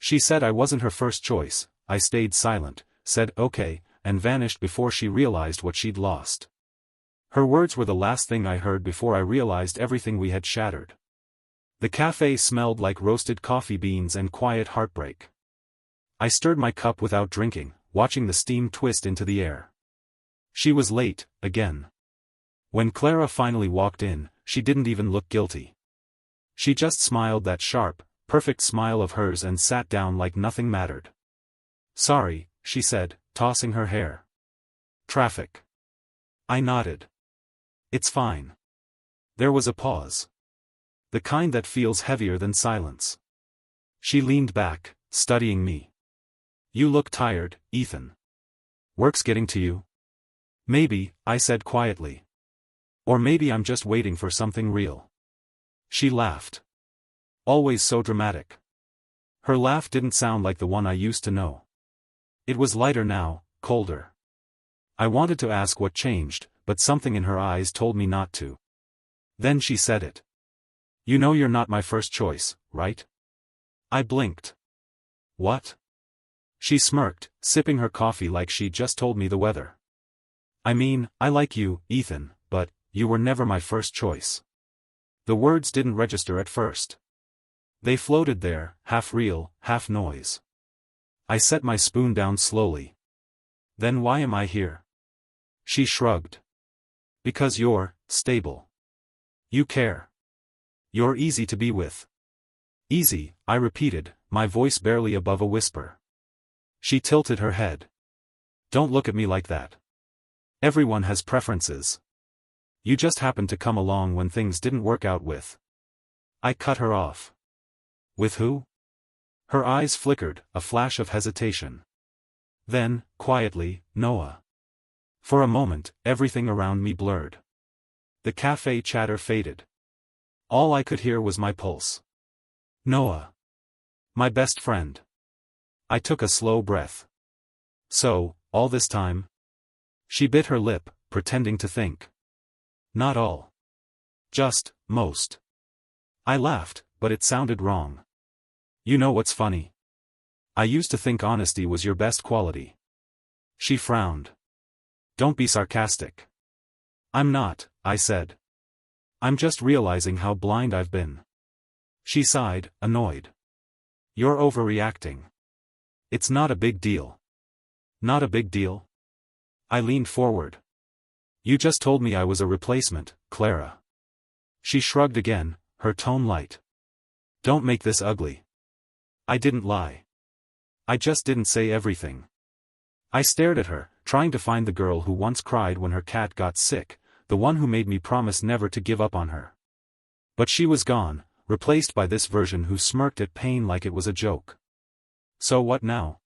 She said I wasn't her first choice. I stayed silent, said okay, and vanished before she realized what she'd lost. Her words were the last thing I heard before I realized everything we had shattered. The cafe smelled like roasted coffee beans and quiet heartbreak. I stirred my cup without drinking, watching the steam twist into the air. She was late, again. When Clara finally walked in, she didn't even look guilty. She just smiled that sharp, perfect smile of hers and sat down like nothing mattered. Sorry, she said, tossing her hair. Traffic. I nodded. It's fine. There was a pause. The kind that feels heavier than silence. She leaned back, studying me. You look tired, Ethan. Work's getting to you? Maybe, I said quietly. Or maybe I'm just waiting for something real. She laughed. Always so dramatic. Her laugh didn't sound like the one I used to know. It was lighter now, colder. I wanted to ask what changed, but something in her eyes told me not to. Then she said it. You know you're not my first choice, right? I blinked. What? She smirked, sipping her coffee like she'd just told me the weather. I mean, I like you, Ethan, but you were never my first choice. The words didn't register at first. They floated there, half real, half noise. I set my spoon down slowly. Then why am I here? She shrugged. Because you're stable. You care. You're easy to be with. Easy, I repeated, my voice barely above a whisper. She tilted her head. Don't look at me like that. Everyone has preferences. You just happened to come along when things didn't work out with. I cut her off. With who? Her eyes flickered, a flash of hesitation. Then, quietly, Noah. For a moment, everything around me blurred. The cafe chatter faded. All I could hear was my pulse. Noah. My best friend. I took a slow breath. So, all this time? She bit her lip, pretending to think. Not all. Just, most. I laughed, but it sounded wrong. You know what's funny? I used to think honesty was your best quality. She frowned. Don't be sarcastic. I'm not, I said. I'm just realizing how blind I've been. She sighed, annoyed. You're overreacting. It's not a big deal. Not a big deal? I leaned forward. You just told me I was a replacement, Clara. She shrugged again, her tone light. Don't make this ugly. I didn't lie. I just didn't say everything. I stared at her, trying to find the girl who once cried when her cat got sick, the one who made me promise never to give up on her. But she was gone, replaced by this version who smirked at pain like it was a joke. So what now?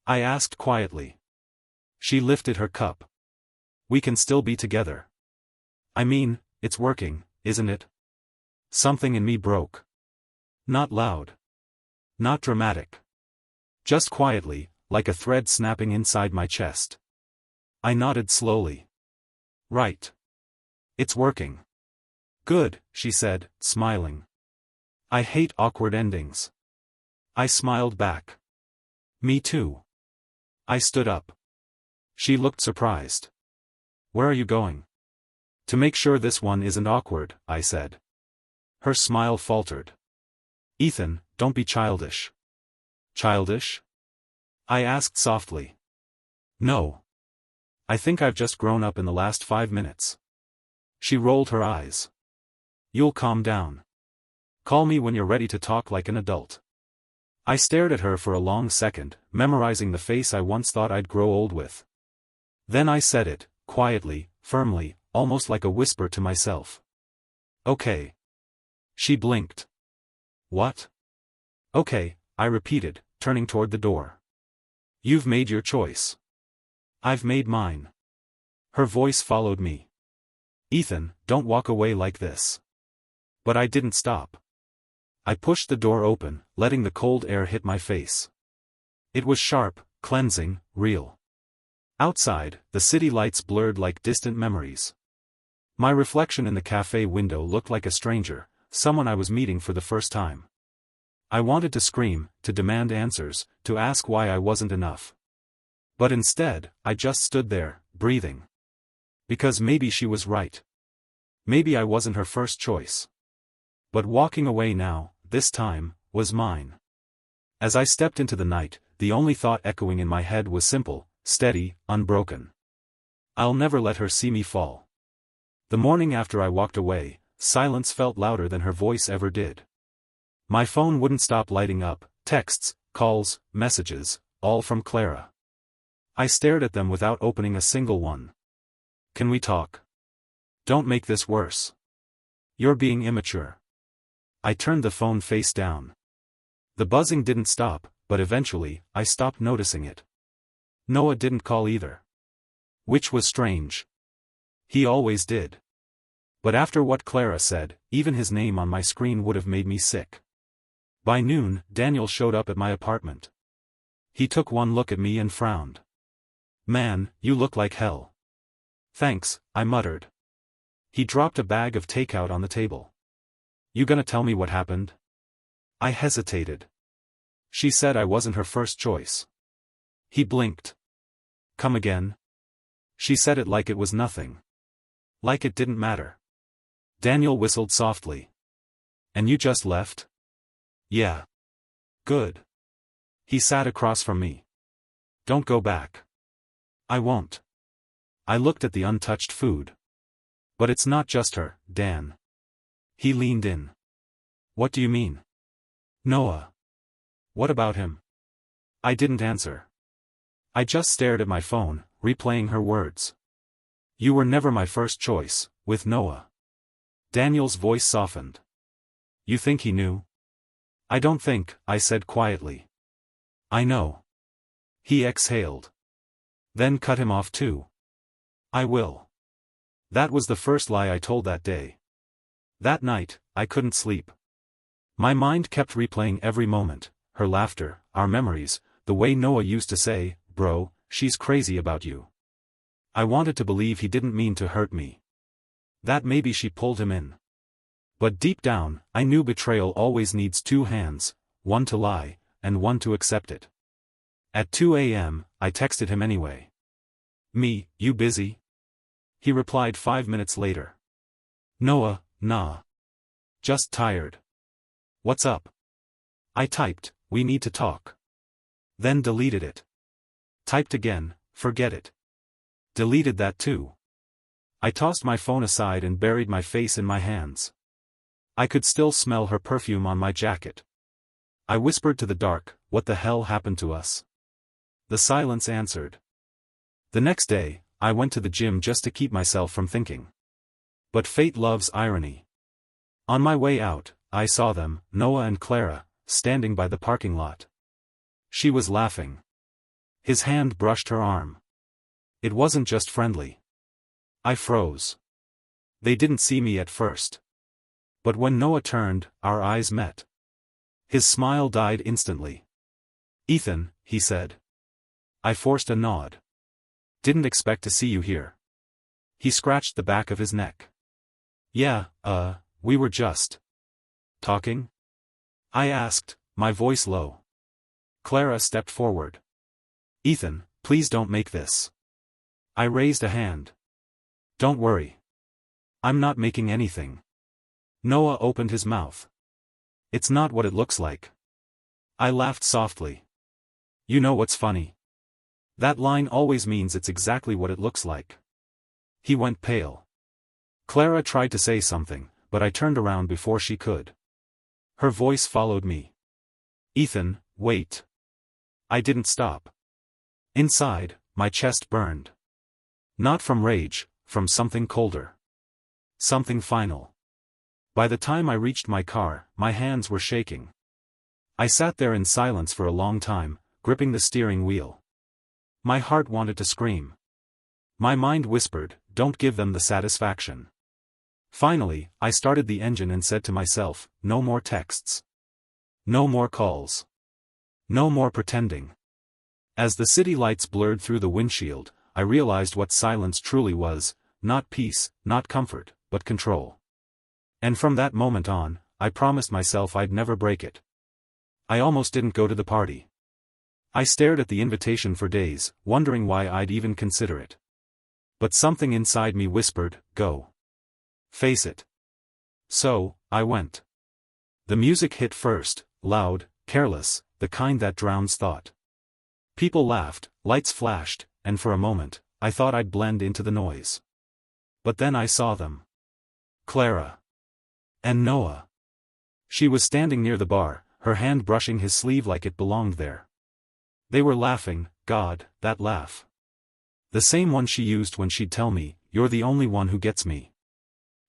I asked quietly. She lifted her cup. We can still be together. I mean, it's working, isn't it? Something in me broke. Not loud. Not dramatic. Just quietly, like a thread snapping inside my chest. I nodded slowly. Right. It's working. Good, she said, smiling. I hate awkward endings. I smiled back. Me too. I stood up. She looked surprised. Where are you going? To make sure this one isn't awkward, I said. Her smile faltered. Ethan, don't be childish. Childish? I asked softly. No. I think I've just grown up in the last 5 minutes. She rolled her eyes. You'll calm down. Call me when you're ready to talk like an adult. I stared at her for a long second, memorizing the face I once thought I'd grow old with. Then I said it, quietly, firmly, almost like a whisper to myself. Okay. She blinked. What? Okay, I repeated, turning toward the door. You've made your choice. I've made mine. Her voice followed me. Ethan, don't walk away like this. But I didn't stop. I pushed the door open, letting the cold air hit my face. It was sharp, cleansing, real. Outside, the city lights blurred like distant memories. My reflection in the cafe window looked like a stranger, someone I was meeting for the first time. I wanted to scream, to demand answers, to ask why I wasn't enough. But instead, I just stood there, breathing. Because maybe she was right. Maybe I wasn't her first choice. But walking away now, this time, was mine. As I stepped into the night, the only thought echoing in my head was simple, steady, unbroken. I'll never let her see me fall. The morning after I walked away, silence felt louder than her voice ever did. My phone wouldn't stop lighting up, texts, calls, messages, all from Clara. I stared at them without opening a single one. Can we talk? Don't make this worse. You're being immature. I turned the phone face down. The buzzing didn't stop, but eventually, I stopped noticing it. Noah didn't call either. Which was strange. He always did. But after what Clara said, even his name on my screen would have made me sick. By noon, Daniel showed up at my apartment. He took one look at me and frowned. Man, you look like hell. Thanks, I muttered. He dropped a bag of takeout on the table. You gonna tell me what happened? I hesitated. She said I wasn't her first choice. He blinked. Come again? She said it like it was nothing. Like it didn't matter. Daniel whistled softly. And you just left? Yeah. Good. He sat across from me. Don't go back. I won't. I looked at the untouched food. But it's not just her, Dan. He leaned in. What do you mean? Noah. What about him? I didn't answer. I just stared at my phone, replaying her words. You were never my first choice, with Noah. Daniel's voice softened. You think he knew? I don't think, I said quietly. I know. He exhaled. Then cut him off too. I will. That was the first lie I told that day. That night, I couldn't sleep. My mind kept replaying every moment, her laughter, our memories, the way Noah used to say, bro, she's crazy about you. I wanted to believe he didn't mean to hurt me. That maybe she pulled him in. But deep down, I knew betrayal always needs two hands, one to lie, and one to accept it. At 2 a.m., I texted him anyway. Me, you busy? He replied 5 minutes later. Noah, nah. Just tired. What's up? I typed, we need to talk. Then deleted it. Typed again, forget it. Deleted that too. I tossed my phone aside and buried my face in my hands. I could still smell her perfume on my jacket. I whispered to the dark, what the hell happened to us? The silence answered. The next day, I went to the gym just to keep myself from thinking. But fate loves irony. On my way out, I saw them, Noah and Clara, standing by the parking lot. She was laughing. His hand brushed her arm. It wasn't just friendly. I froze. They didn't see me at first. But when Noah turned, our eyes met. His smile died instantly. Ethan, he said. I forced a nod. Didn't expect to see you here. He scratched the back of his neck. Yeah, we were just talking? I asked, my voice low. Clara stepped forward. Ethan, please don't make this. I raised a hand. Don't worry. I'm not making anything. Noah opened his mouth. It's not what it looks like. I laughed softly. You know what's funny? That line always means it's exactly what it looks like. He went pale. Clara tried to say something, but I turned around before she could. Her voice followed me. Ethan, wait. I didn't stop. Inside, my chest burned. Not from rage, from something colder. Something final. By the time I reached my car, my hands were shaking. I sat there in silence for a long time, gripping the steering wheel. My heart wanted to scream. My mind whispered, don't give them the satisfaction. Finally, I started the engine and said to myself, no more texts. No more calls. No more pretending. As the city lights blurred through the windshield, I realized what silence truly was, not peace, not comfort, but control. And from that moment on, I promised myself I'd never break it. I almost didn't go to the party. I stared at the invitation for days, wondering why I'd even consider it. But something inside me whispered, go. Face it. So, I went. The music hit first, loud, careless, the kind that drowns thought. People laughed, lights flashed, and for a moment, I thought I'd blend into the noise. But then I saw them. Clara. And Noah. She was standing near the bar, her hand brushing his sleeve like it belonged there. They were laughing, God, that laugh. The same one she used when she'd tell me, you're the only one who gets me.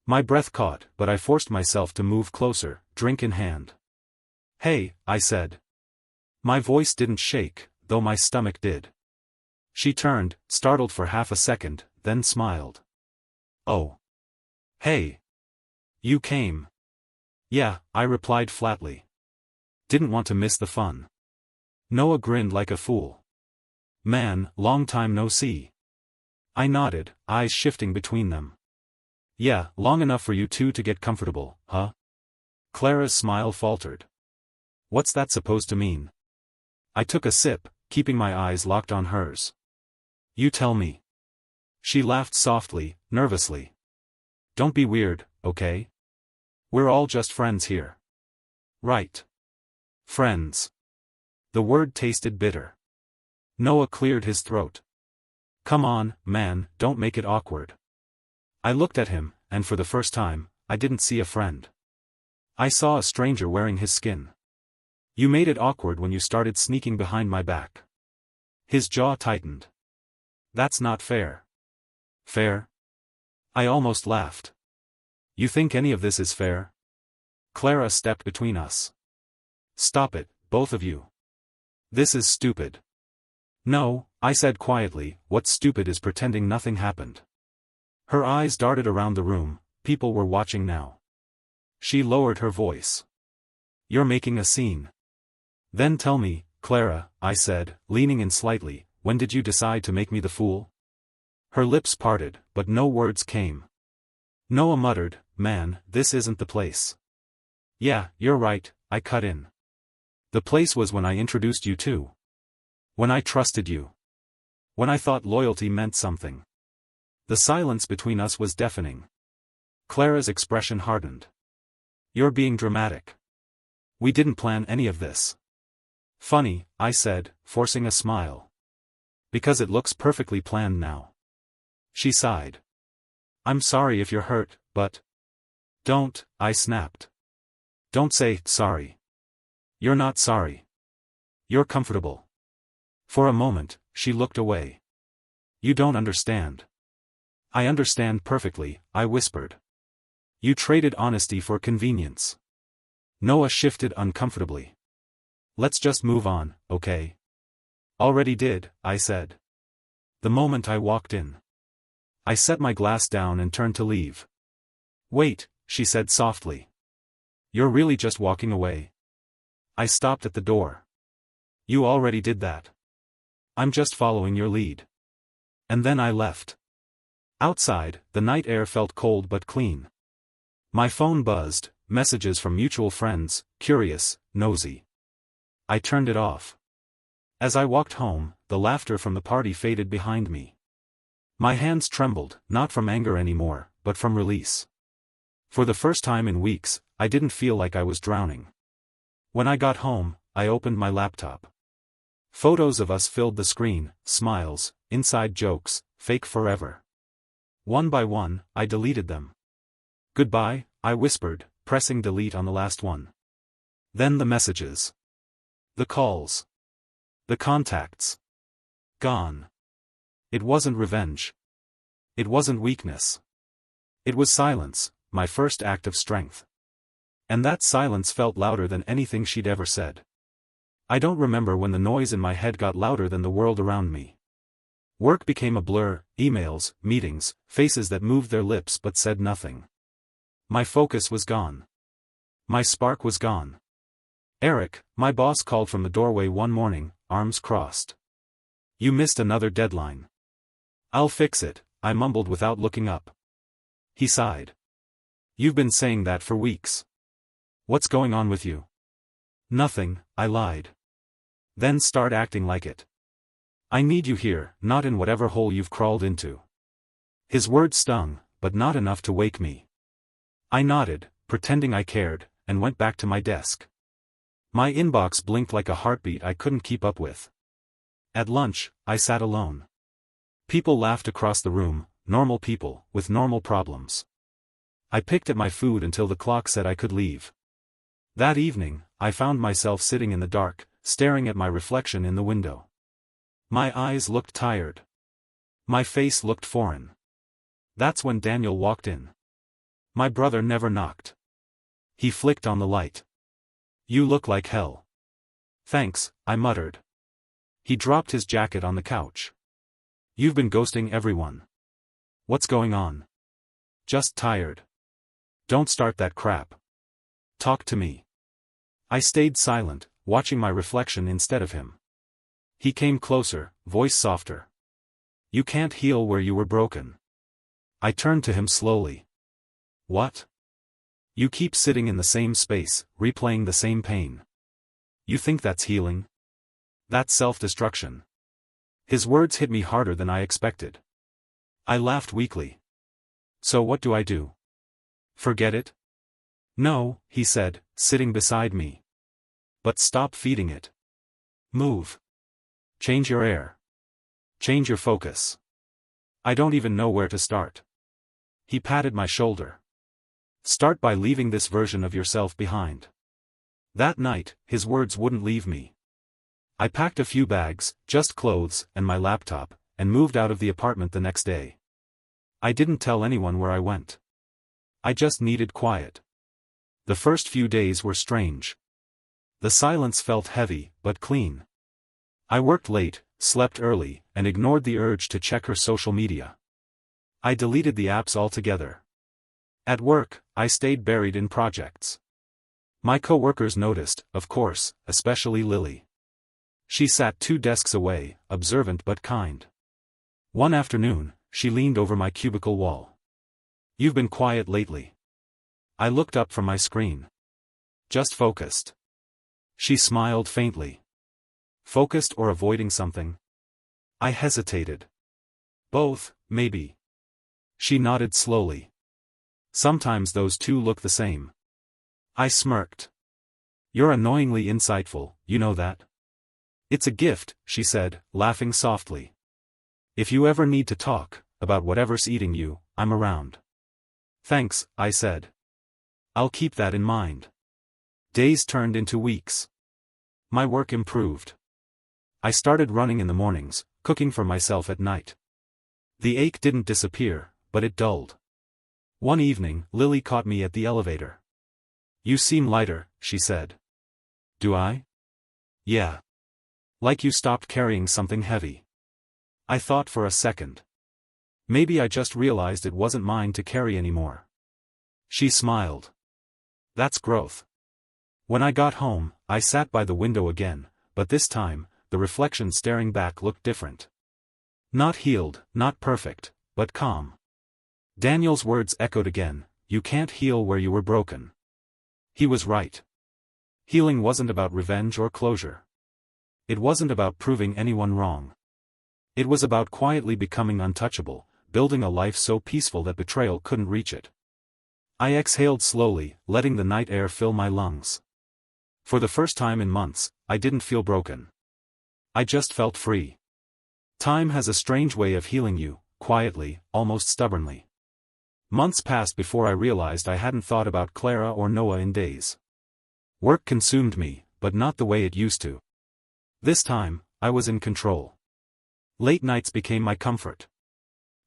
My breath caught, but I forced myself to move closer, drink in hand. Hey, I said. My voice didn't shake, though my stomach did. She turned, startled for half a second, then smiled. Oh. Hey. You came. Yeah, I replied flatly. Didn't want to miss the fun. Noah grinned like a fool. Man, long time no see. I nodded, eyes shifting between them. Yeah, long enough for you two to get comfortable, huh? Clara's smile faltered. What's that supposed to mean? I took a sip, keeping my eyes locked on hers. You tell me. She laughed softly, nervously. Don't be weird, okay? We're all just friends here. Right. Friends. The word tasted bitter. Noah cleared his throat. Come on, man, don't make it awkward. I looked at him, and for the first time, I didn't see a friend. I saw a stranger wearing his skin. You made it awkward when you started sneaking behind my back. His jaw tightened. That's not fair. Fair? I almost laughed. You think any of this is fair? Clara stepped between us. Stop it, both of you. This is stupid. No, I said quietly, what's stupid is pretending nothing happened. Her eyes darted around the room, people were watching now. She lowered her voice. You're making a scene. Then tell me, Clara, I said, leaning in slightly, when did you decide to make me the fool? Her lips parted, but no words came. Noah muttered, man, this isn't the place. Yeah, you're right, I cut in. The place was when I introduced you to. When I trusted you. When I thought loyalty meant something. The silence between us was deafening. Clara's expression hardened. You're being dramatic. We didn't plan any of this. Funny, I said, forcing a smile. Because it looks perfectly planned now. She sighed. I'm sorry if you're hurt, but... Don't, I snapped. Don't say, sorry. You're not sorry. You're comfortable. For a moment, she looked away. You don't understand. I understand perfectly, I whispered. You traded honesty for convenience. Noah shifted uncomfortably. Let's just move on, okay? Already did, I said. The moment I walked in. I set my glass down and turned to leave. Wait, she said softly. You're really just walking away? I stopped at the door. You already did that. I'm just following your lead. And then I left. Outside, the night air felt cold but clean. My phone buzzed, messages from mutual friends, curious, nosy. I turned it off. As I walked home, the laughter from the party faded behind me. My hands trembled, not from anger anymore, but from release. For the first time in weeks, I didn't feel like I was drowning. When I got home, I opened my laptop. Photos of us filled the screen, smiles, inside jokes, fake forever. One by one, I deleted them. Goodbye, I whispered, pressing delete on the last one. Then the messages. The calls. The contacts. Gone. It wasn't revenge. It wasn't weakness. It was silence, my first act of strength. And that silence felt louder than anything she'd ever said. I don't remember when the noise in my head got louder than the world around me. Work became a blur, emails, meetings, faces that moved their lips but said nothing. My focus was gone. My spark was gone. Eric, my boss called from the doorway one morning, arms crossed. You missed another deadline. I'll fix it, I mumbled without looking up. He sighed. You've been saying that for weeks. What's going on with you? Nothing, I lied. Then start acting like it. I need you here, not in whatever hole you've crawled into. His words stung, but not enough to wake me. I nodded, pretending I cared, and went back to my desk. My inbox blinked like a heartbeat I couldn't keep up with. At lunch, I sat alone. People laughed across the room, normal people, with normal problems. I picked at my food until the clock said I could leave. That evening, I found myself sitting in the dark, staring at my reflection in the window. My eyes looked tired. My face looked foreign. That's when Daniel walked in. My brother never knocked. He flicked on the light. "You look like hell." "Thanks," I muttered. He dropped his jacket on the couch. "You've been ghosting everyone." "What's going on?" "Just tired." "Don't start that crap. Talk to me." I stayed silent, watching my reflection instead of him. He came closer, voice softer. "You can't heal where you were broken." I turned to him slowly. "What?" "You keep sitting in the same space, replaying the same pain. You think that's healing? That's self-destruction." His words hit me harder than I expected. I laughed weakly. "So what do I do? Forget it?" "No," he said, sitting beside me. "But stop feeding it. Move. Change your air. Change your focus. I don't even know where to start." He patted my shoulder. "Start by leaving this version of yourself behind." That night, his words wouldn't leave me. I packed a few bags, just clothes and my laptop, and moved out of the apartment the next day. I didn't tell anyone where I went. I just needed quiet. The first few days were strange. The silence felt heavy, but clean. I worked late, slept early, and ignored the urge to check her social media. I deleted the apps altogether. At work, I stayed buried in projects. My coworkers noticed, of course, especially Lily. She sat 2 desks away, observant but kind. One afternoon, she leaned over my cubicle wall. "You've been quiet lately." I looked up from my screen. "Just focused." She smiled faintly. "Focused or avoiding something?" I hesitated. "Both, maybe." She nodded slowly. "Sometimes those two look the same." I smirked. "You're annoyingly insightful, you know that?" "It's a gift," she said, laughing softly. "If you ever need to talk about whatever's eating you, I'm around." "Thanks," I said. "I'll keep that in mind." Days turned into weeks. My work improved. I started running in the mornings, cooking for myself at night. The ache didn't disappear, but it dulled. One evening, Lily caught me at the elevator. "You seem lighter," she said. "Do I?" "Yeah. Like you stopped carrying something heavy." I thought for a second. Maybe I just realized it wasn't mine to carry anymore. She smiled. "That's growth." When I got home, I sat by the window again, but this time, the reflection staring back looked different. Not healed, not perfect, but calm. Daniel's words echoed again, "You can't heal where you were broken." He was right. Healing wasn't about revenge or closure. It wasn't about proving anyone wrong. It was about quietly becoming untouchable, building a life so peaceful that betrayal couldn't reach it. I exhaled slowly, letting the night air fill my lungs. For the first time in months, I didn't feel broken. I just felt free. Time has a strange way of healing you, quietly, almost stubbornly. Months passed before I realized I hadn't thought about Clara or Noah in days. Work consumed me, but not the way it used to. This time, I was in control. Late nights became my comfort.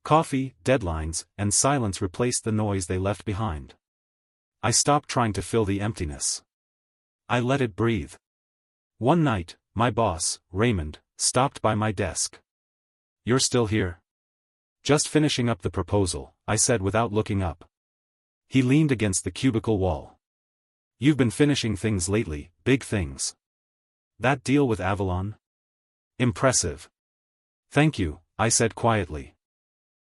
Coffee, deadlines, and silence replaced the noise they left behind. I stopped trying to fill the emptiness. I let it breathe. One night, my boss, Raymond, stopped by my desk. "You're still here?" "Just finishing up the proposal," I said without looking up. He leaned against the cubicle wall. "You've been finishing things lately, big things." "That deal with Avalon?" "Impressive." "Thank you," I said quietly.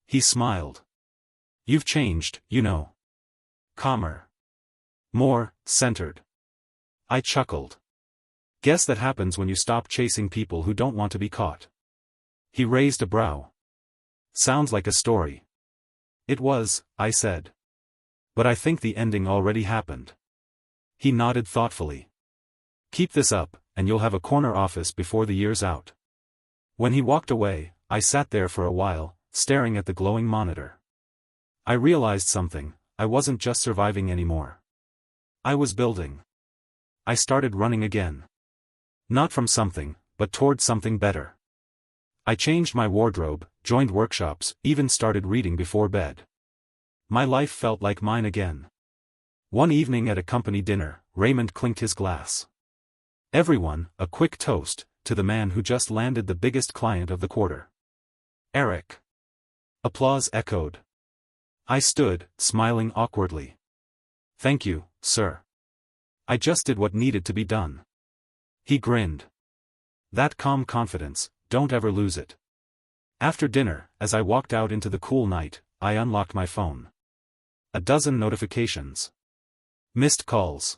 He smiled. "You've changed, you know. Calmer. More centered." I chuckled. Guess that happens when you stop chasing people who don't want to be caught. He raised a brow. Sounds like a story. It was, I said. But I think the ending already happened. He nodded thoughtfully. Keep this up, and you'll have a corner office before the year's out. When he walked away, I sat there for a while, staring at the glowing monitor. I realized something. I wasn't just surviving anymore. I was building. I started running again. Not from something, but toward something better. I changed my wardrobe, joined workshops, even started reading before bed. My life felt like mine again. One evening at a company dinner, Raymond clinked his glass. Everyone, a quick toast, to the man who just landed the biggest client of the quarter. Eric. Applause echoed. I stood, smiling awkwardly. Thank you, sir. I just did what needed to be done. He grinned. That calm confidence, don't ever lose it. After dinner, as I walked out into the cool night, I unlocked my phone. A dozen notifications. Missed calls.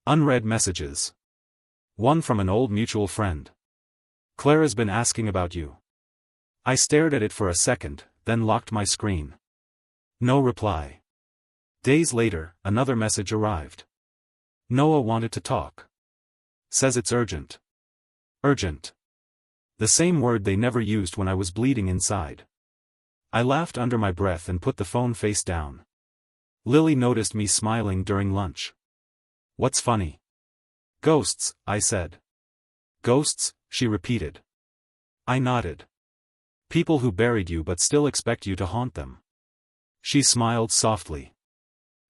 Unread messages. One from an old mutual friend. Clara's been asking about you. I stared at it for a second, then locked my screen. No reply. Days later, another message arrived. Noah wanted to talk. Says it's urgent. Urgent. The same word they never used when I was bleeding inside. I laughed under my breath and put the phone face down. Lily noticed me smiling during lunch. What's funny? Ghosts, I said. Ghosts, she repeated. I nodded. People who buried you but still expect you to haunt them. She smiled softly.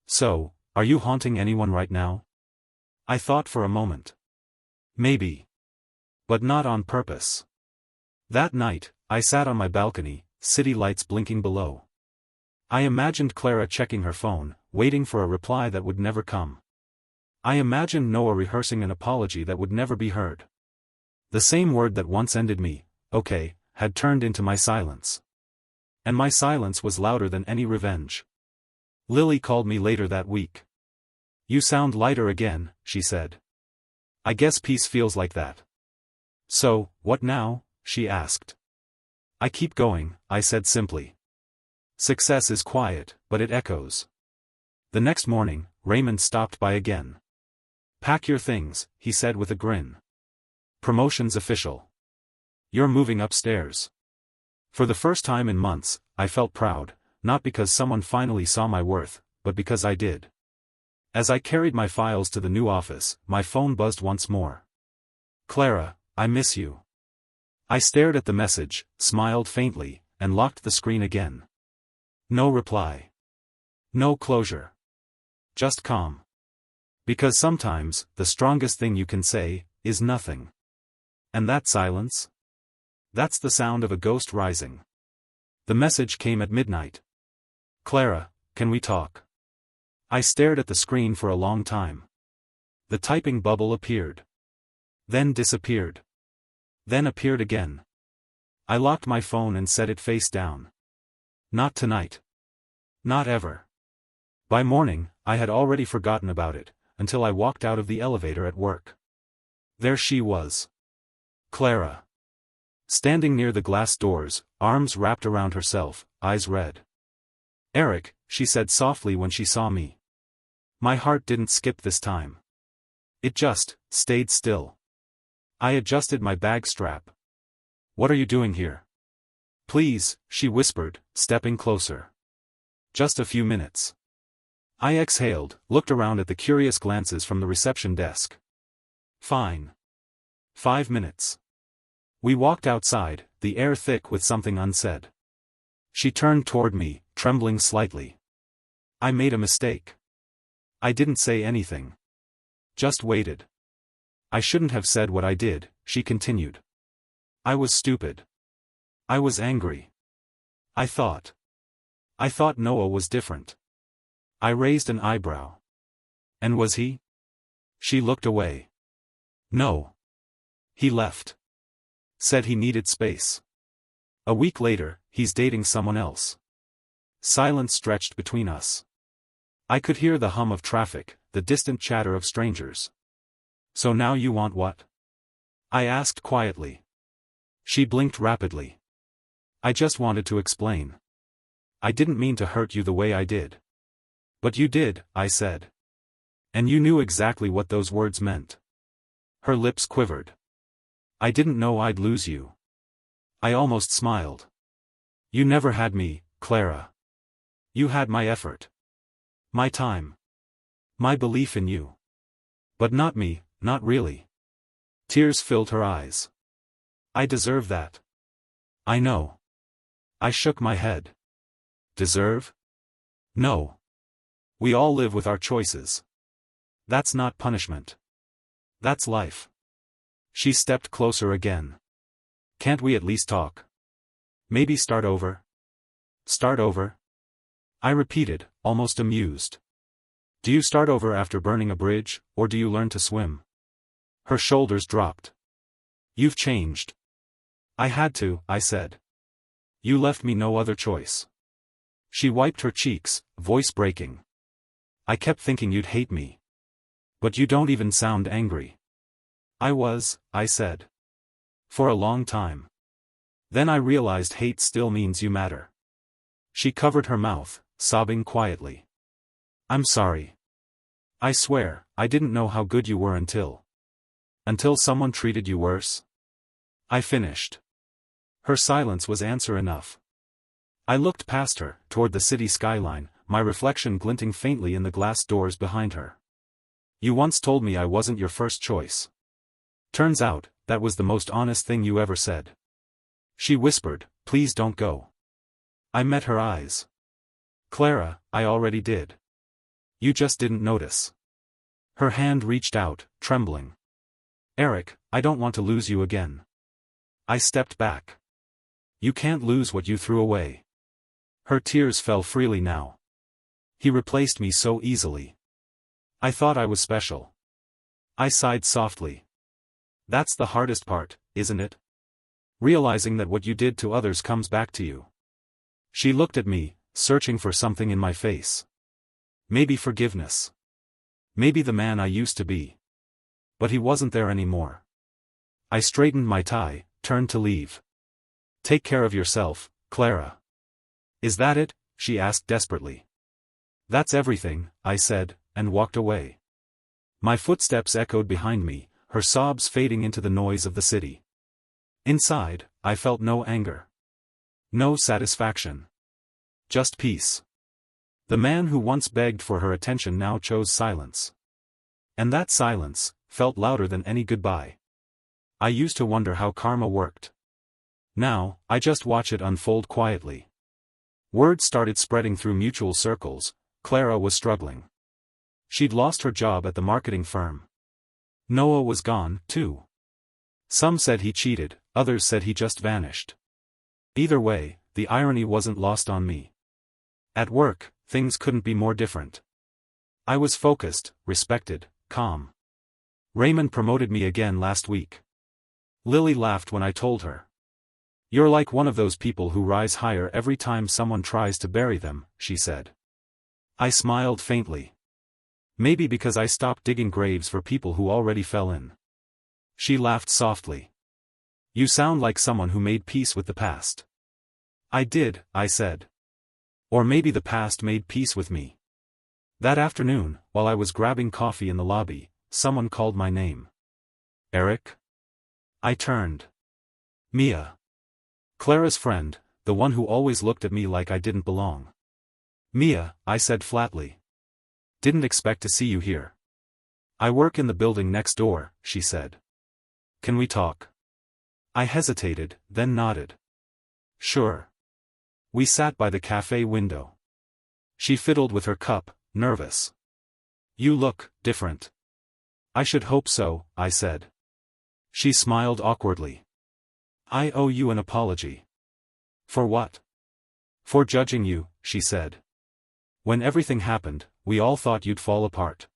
So, are you haunting anyone right now? I thought for a moment. Maybe. But not on purpose. That night, I sat on my balcony, city lights blinking below. I imagined Clara checking her phone, waiting for a reply that would never come. I imagined Noah rehearsing an apology that would never be heard. The same word that once ended me, okay, had turned into my silence. And my silence was louder than any revenge. Lily called me later that week. You sound lighter again, she said. I guess peace feels like that. So, what now? She asked. I keep going, I said simply. Success is quiet, but it echoes. The next morning, Raymond stopped by again. Pack your things, he said with a grin. Promotion's official. You're moving upstairs. For the first time in months, I felt proud, not because someone finally saw my worth, but because I did. As I carried my files to the new office, my phone buzzed once more. Clara, I miss you. I stared at the message, smiled faintly, and locked the screen again. No reply. No closure. Just calm. Because sometimes, the strongest thing you can say, is nothing. And that silence? That's the sound of a ghost rising. The message came at midnight. Clara, can we talk? I stared at the screen for a long time. The typing bubble appeared. Then disappeared. Then appeared again. I locked my phone and set it face down. Not tonight. Not ever. By morning, I had already forgotten about it, until I walked out of the elevator at work. There she was. Clara. Standing near the glass doors, arms wrapped around herself, eyes red. Eric, she said softly when she saw me. My heart didn't skip this time. It just stayed still. I adjusted my bag strap. What are you doing here? Please, she whispered, stepping closer. Just a few minutes. I exhaled, looked around at the curious glances from the reception desk. Fine. 5 minutes. We walked outside, the air thick with something unsaid. She turned toward me, trembling slightly. I made a mistake. I didn't say anything. Just waited. I shouldn't have said what I did, she continued. I was stupid. I was angry. I thought Noah was different. I raised an eyebrow. And was he? She looked away. No. He left. Said he needed space. A week later, he's dating someone else. Silence stretched between us. I could hear the hum of traffic, the distant chatter of strangers. So now you want what? I asked quietly. She blinked rapidly. I just wanted to explain. I didn't mean to hurt you the way I did. But you did, I said. And you knew exactly what those words meant. Her lips quivered. I didn't know I'd lose you. I almost smiled. You never had me, Clara. You had my effort. My time. My belief in you. But not me, not really. Tears filled her eyes. I deserve that. I know. I shook my head. Deserve? No. We all live with our choices. That's not punishment. That's life. She stepped closer again. Can't we at least talk? Maybe start over? Start over? I repeated, almost amused. Do you start over after burning a bridge, or do you learn to swim? Her shoulders dropped. You've changed. I had to, I said. You left me no other choice. She wiped her cheeks, voice breaking. I kept thinking you'd hate me. But you don't even sound angry. I was, I said. For a long time. Then I realized hate still means you matter. She covered her mouth, sobbing quietly. I'm sorry. I swear, I didn't know how good you were until someone treated you worse. I finished. Her silence was answer enough. I looked past her, toward the city skyline, my reflection glinting faintly in the glass doors behind her. You once told me I wasn't your first choice. Turns out, that was the most honest thing you ever said. She whispered, please don't go. I met her eyes. Clara, I already did. You just didn't notice. Her hand reached out, trembling. Eric, I don't want to lose you again. I stepped back. You can't lose what you threw away. Her tears fell freely now. He replaced me so easily. I thought I was special. I sighed softly. That's the hardest part, isn't it? Realizing that what you did to others comes back to you. She looked at me, searching for something in my face. Maybe forgiveness. Maybe the man I used to be. But he wasn't there anymore. I straightened my tie, turned to leave. Take care of yourself, Clara. Is that it? She asked desperately. That's everything, I said, and walked away. My footsteps echoed behind me, her sobs fading into the noise of the city. Inside, I felt no anger. No satisfaction. Just peace. The man who once begged for her attention now chose silence. And that silence felt louder than any goodbye. I used to wonder how karma worked. Now, I just watch it unfold quietly. Word started spreading through mutual circles. Clara was struggling. She'd lost her job at the marketing firm. Noah was gone, too. Some said he cheated, others said he just vanished. Either way, the irony wasn't lost on me. At work, things couldn't be more different. I was focused, respected, calm. Raymond promoted me again last week. Lily laughed when I told her. You're like one of those people who rise higher every time someone tries to bury them, she said. I smiled faintly. Maybe because I stopped digging graves for people who already fell in. She laughed softly. You sound like someone who made peace with the past. I did, I said. Or maybe the past made peace with me. That afternoon, while I was grabbing coffee in the lobby, someone called my name. Eric? I turned. Mia. Clara's friend, the one who always looked at me like I didn't belong. Mia, I said flatly. Didn't expect to see you here. I work in the building next door, she said. Can we talk? I hesitated, then nodded. Sure. We sat by the cafe window. She fiddled with her cup, nervous. You look different. I should hope so, I said. She smiled awkwardly. I owe you an apology. For what? For judging you, she said. When everything happened, we all thought you'd fall apart.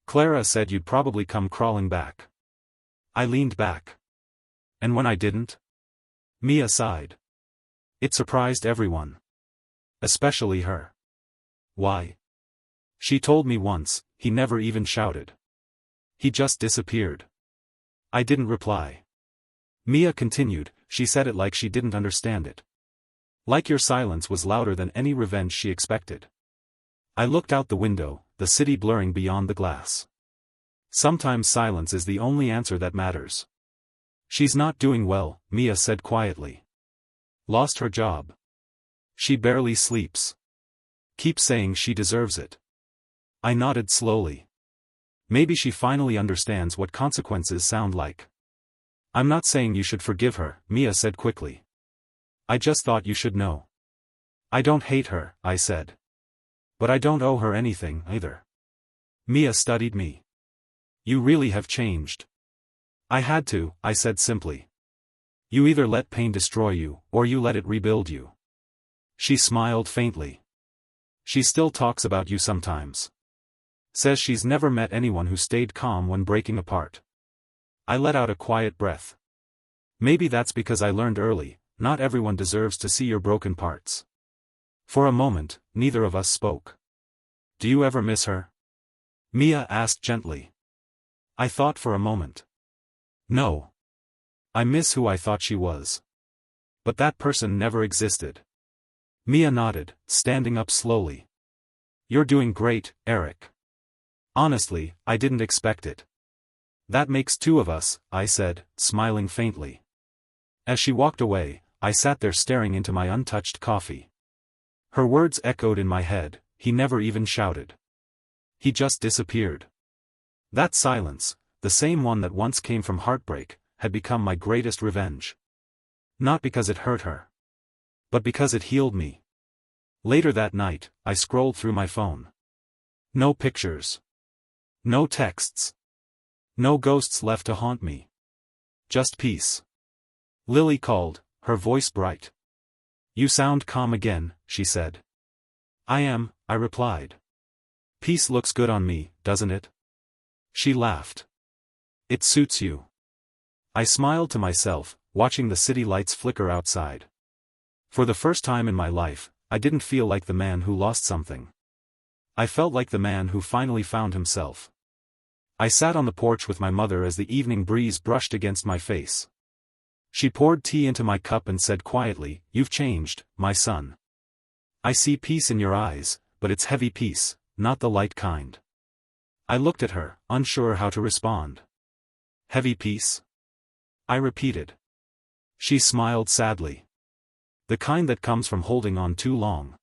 Clara said you'd probably come crawling back. I leaned back. And when I didn't? Mia sighed. It surprised everyone. Especially her. Why? She told me once, he never even shouted. He just disappeared. I didn't reply. Mia continued, she said it like she didn't understand it. Like your silence was louder than any revenge she expected. I looked out the window, the city blurring beyond the glass. Sometimes silence is the only answer that matters. She's not doing well, Mia said quietly. Lost her job. She barely sleeps. Keep saying she deserves it. I nodded slowly. Maybe she finally understands what consequences sound like. I'm not saying you should forgive her, Mia said quickly. I just thought you should know. I don't hate her, I said. But I don't owe her anything, either. Mia studied me. You really have changed. I had to, I said simply. You either let pain destroy you, or you let it rebuild you. She smiled faintly. She still talks about you sometimes. Says she's never met anyone who stayed calm when breaking apart. I let out a quiet breath. Maybe that's because I learned early, not everyone deserves to see your broken parts. For a moment, neither of us spoke. Do you ever miss her? Mia asked gently. I thought for a moment. No. I miss who I thought she was. But that person never existed. Mia nodded, standing up slowly. You're doing great, Eric. Honestly, I didn't expect it. That makes two of us, I said, smiling faintly. As she walked away, I sat there staring into my untouched coffee. Her words echoed in my head, he never even shouted. He just disappeared. That silence, the same one that once came from heartbreak, had become my greatest revenge. Not because it hurt her. But because it healed me. Later that night, I scrolled through my phone. No pictures. No texts. No ghosts left to haunt me. Just peace. Lily called, her voice bright. You sound calm again, she said. I am, I replied. Peace looks good on me, doesn't it? She laughed. It suits you. I smiled to myself, watching the city lights flicker outside. For the first time in my life, I didn't feel like the man who lost something. I felt like the man who finally found himself. I sat on the porch with my mother as the evening breeze brushed against my face. She poured tea into my cup and said quietly, You've changed, my son. I see peace in your eyes, but it's heavy peace, not the light kind. I looked at her, unsure how to respond. Heavy peace? I repeated. She smiled sadly. The kind that comes from holding on too long.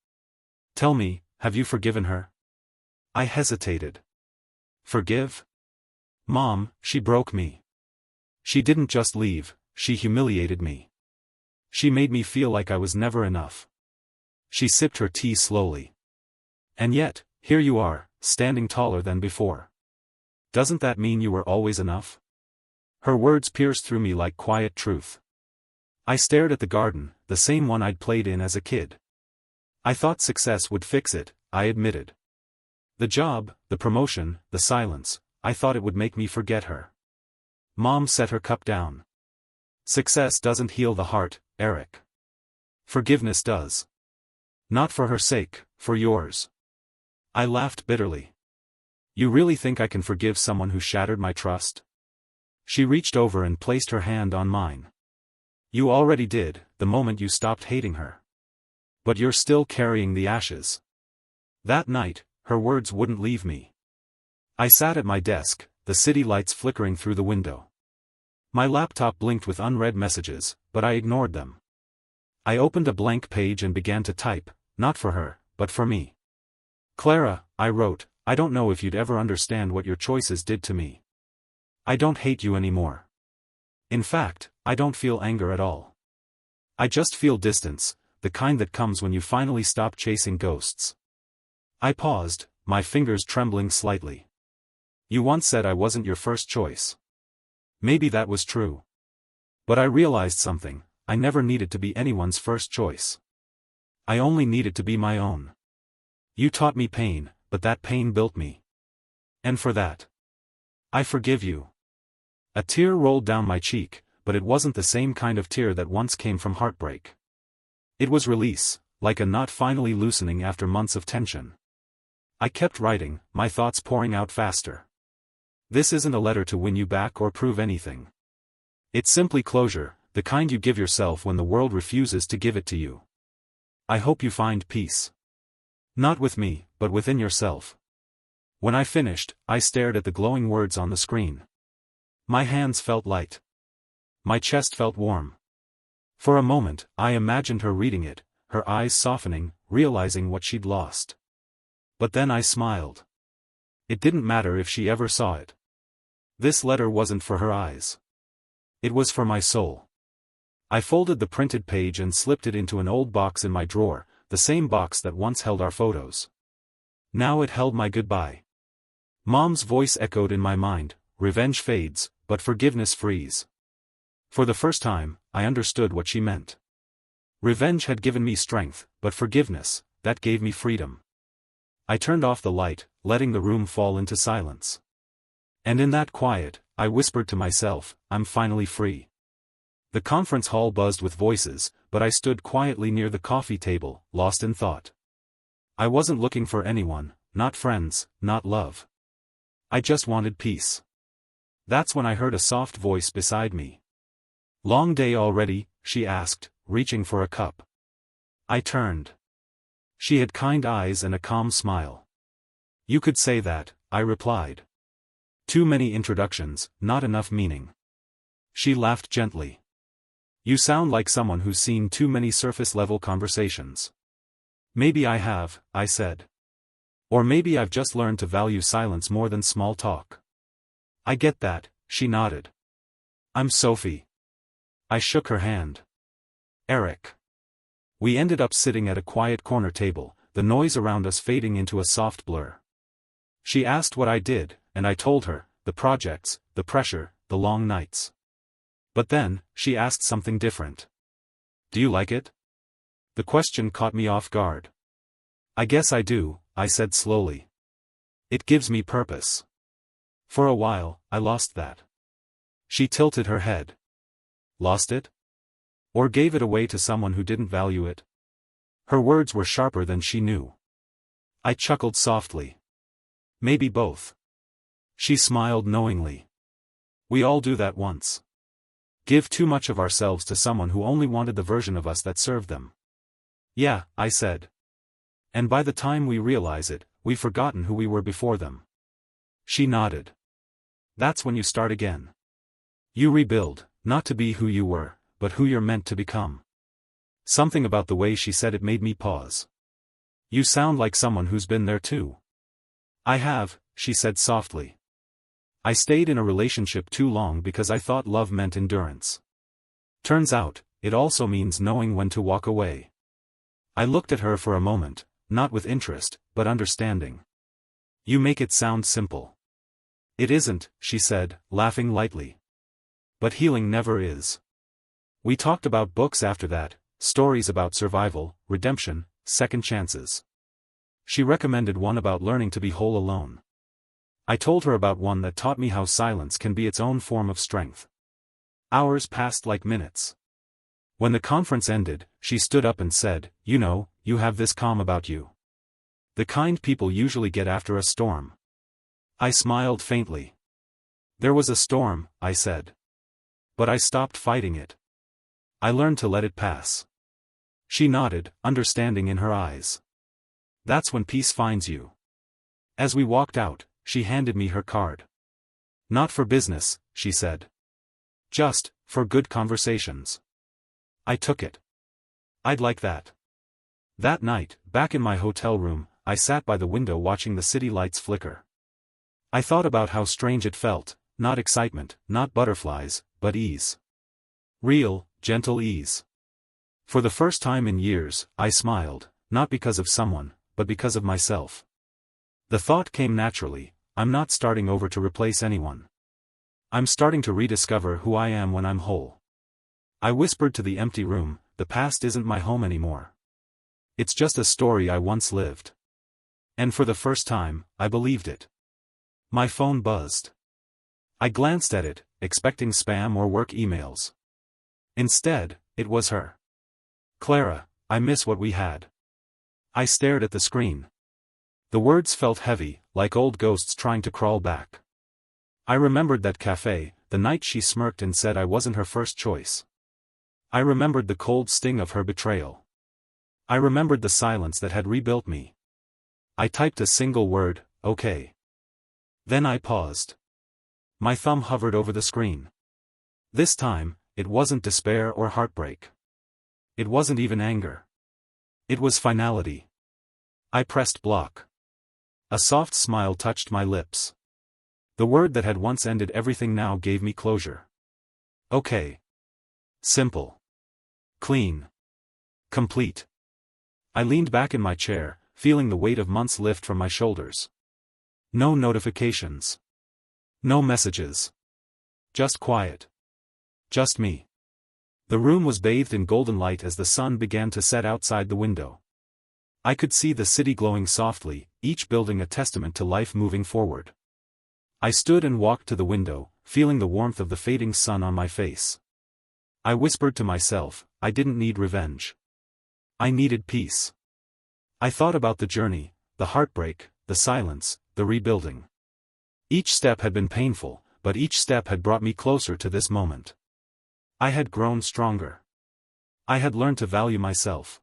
Tell me, have you forgiven her? I hesitated. Forgive? Mom, she broke me. She didn't just leave, she humiliated me. She made me feel like I was never enough. She sipped her tea slowly. And yet, here you are, standing taller than before. Doesn't that mean you were always enough? Her words pierced through me like quiet truth. I stared at the garden, the same one I'd played in as a kid. I thought success would fix it, I admitted. The job, the promotion, the silence, I thought it would make me forget her. Mom set her cup down. Success doesn't heal the heart, Eric. Forgiveness does. Not for her sake, for yours. I laughed bitterly. You really think I can forgive someone who shattered my trust? She reached over and placed her hand on mine. You already did, the moment you stopped hating her. But you're still carrying the ashes. That night, her words wouldn't leave me. I sat at my desk, the city lights flickering through the window. My laptop blinked with unread messages, but I ignored them. I opened a blank page and began to type, not for her, but for me. Clara, I wrote, I don't know if you'd ever understand what your choices did to me. I don't hate you anymore. In fact, I don't feel anger at all. I just feel distance, the kind that comes when you finally stop chasing ghosts. I paused, my fingers trembling slightly. You once said I wasn't your first choice. Maybe that was true. But I realized something, I never needed to be anyone's first choice. I only needed to be my own. You taught me pain, but that pain built me. And for that, I forgive you. A tear rolled down my cheek, but it wasn't the same kind of tear that once came from heartbreak. It was release, like a knot finally loosening after months of tension. I kept writing, my thoughts pouring out faster. This isn't a letter to win you back or prove anything. It's simply closure, the kind you give yourself when the world refuses to give it to you. I hope you find peace. Not with me, but within yourself. When I finished, I stared at the glowing words on the screen. My hands felt light. My chest felt warm. For a moment, I imagined her reading it, her eyes softening, realizing what she'd lost. But then I smiled. It didn't matter if she ever saw it. This letter wasn't for her eyes. It was for my soul. I folded the printed page and slipped it into an old box in my drawer, the same box that once held our photos. Now it held my goodbye. Mom's voice echoed in my mind, revenge fades, but forgiveness frees. For the first time, I understood what she meant. Revenge had given me strength, but forgiveness, that gave me freedom. I turned off the light, letting the room fall into silence. And in that quiet, I whispered to myself, I'm finally free. The conference hall buzzed with voices, but I stood quietly near the coffee table, lost in thought. I wasn't looking for anyone, not friends, not love. I just wanted peace. That's when I heard a soft voice beside me. Long day already, she asked, reaching for a cup. I turned. She had kind eyes and a calm smile. You could say that, I replied. Too many introductions, not enough meaning. She laughed gently. You sound like someone who's seen too many surface-level conversations. Maybe I have, I said. Or maybe I've just learned to value silence more than small talk. I get that, she nodded. I'm Sophie. I shook her hand. Eric. We ended up sitting at a quiet corner table, the noise around us fading into a soft blur. She asked what I did, and I told her, the projects, the pressure, the long nights. But then, she asked something different. Do you like it? The question caught me off guard. I guess I do, I said slowly. It gives me purpose. For a while, I lost that. She tilted her head. Lost it? Or gave it away to someone who didn't value it? Her words were sharper than she knew. I chuckled softly. Maybe both. She smiled knowingly. We all do that once. Give too much of ourselves to someone who only wanted the version of us that served them. Yeah, I said. And by the time we realize it, we've forgotten who we were before them. She nodded. That's when you start again. You rebuild, not to be who you were, but who you're meant to become. Something about the way she said it made me pause. You sound like someone who's been there too. I have, she said softly. I stayed in a relationship too long because I thought love meant endurance. Turns out, it also means knowing when to walk away. I looked at her for a moment, not with interest, but understanding. You make it sound simple. It isn't, she said, laughing lightly. But healing never is. We talked about books after that, stories about survival, redemption, second chances. She recommended one about learning to be whole alone. I told her about one that taught me how silence can be its own form of strength. Hours passed like minutes. When the conference ended, she stood up and said, You know, you have this calm about you. The kind people usually get after a storm. I smiled faintly. There was a storm, I said. But I stopped fighting it. I learned to let it pass. She nodded, understanding in her eyes. That's when peace finds you. As we walked out, she handed me her card. Not for business, she said. Just, for good conversations. I took it. I'd like that. That night, back in my hotel room, I sat by the window watching the city lights flicker. I thought about how strange it felt, not excitement, not butterflies, but ease. Real, gentle ease. For the first time in years, I smiled, not because of someone, but because of myself. The thought came naturally, I'm not starting over to replace anyone. I'm starting to rediscover who I am when I'm whole. I whispered to the empty room, the past isn't my home anymore. It's just a story I once lived. And for the first time, I believed it. My phone buzzed. I glanced at it, expecting spam or work emails. Instead, it was her. Clara, I miss what we had. I stared at the screen. The words felt heavy, like old ghosts trying to crawl back. I remembered that cafe, the night she smirked and said I wasn't her first choice. I remembered the cold sting of her betrayal. I remembered the silence that had rebuilt me. I typed a single word, okay. Then I paused. My thumb hovered over the screen. This time, it wasn't despair or heartbreak. It wasn't even anger. It was finality. I pressed block. A soft smile touched my lips. The word that had once ended everything now gave me closure. Okay. Simple. Clean. Complete. I leaned back in my chair, feeling the weight of months lift from my shoulders. No notifications. No messages. Just quiet. Just me. The room was bathed in golden light as the sun began to set outside the window. I could see the city glowing softly, each building a testament to life moving forward. I stood and walked to the window, feeling the warmth of the fading sun on my face. I whispered to myself, I didn't need revenge. I needed peace. I thought about the journey, the heartbreak, the silence, the rebuilding. Each step had been painful, but each step had brought me closer to this moment. I had grown stronger. I had learned to value myself.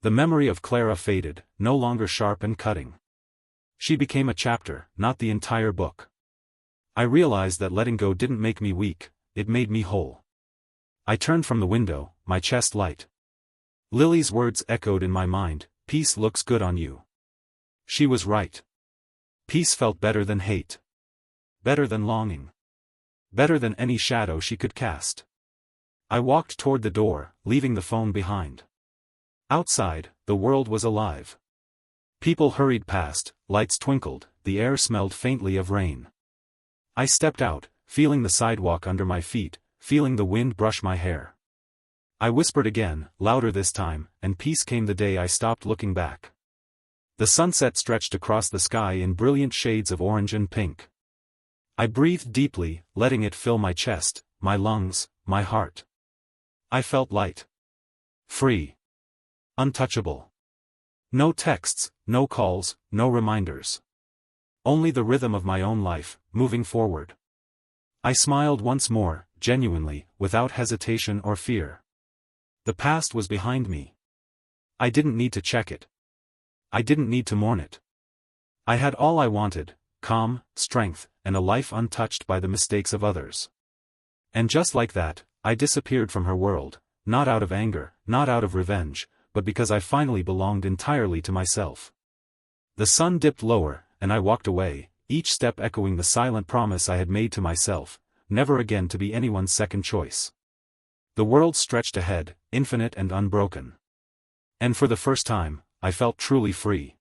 The memory of Clara faded, no longer sharp and cutting. She became a chapter, not the entire book. I realized that letting go didn't make me weak, it made me whole. I turned from the window, my chest light. Lily's words echoed in my mind, peace looks good on you. She was right. Peace felt better than hate. Better than longing. Better than any shadow she could cast. I walked toward the door, leaving the phone behind. Outside, the world was alive. People hurried past, lights twinkled, the air smelled faintly of rain. I stepped out, feeling the sidewalk under my feet, feeling the wind brush my hair. I whispered again, louder this time, and peace came the day I stopped looking back. The sunset stretched across the sky in brilliant shades of orange and pink. I breathed deeply, letting it fill my chest, my lungs, my heart. I felt light. Free. Untouchable. No texts, no calls, no reminders. Only the rhythm of my own life, moving forward. I smiled once more, genuinely, without hesitation or fear. The past was behind me. I didn't need to check it. I didn't need to mourn it. I had all I wanted, calm, strength, and a life untouched by the mistakes of others. And just like that, I disappeared from her world, not out of anger, not out of revenge, but because I finally belonged entirely to myself. The sun dipped lower, and I walked away, each step echoing the silent promise I had made to myself, never again to be anyone's second choice. The world stretched ahead, infinite and unbroken. And for the first time, I felt truly free.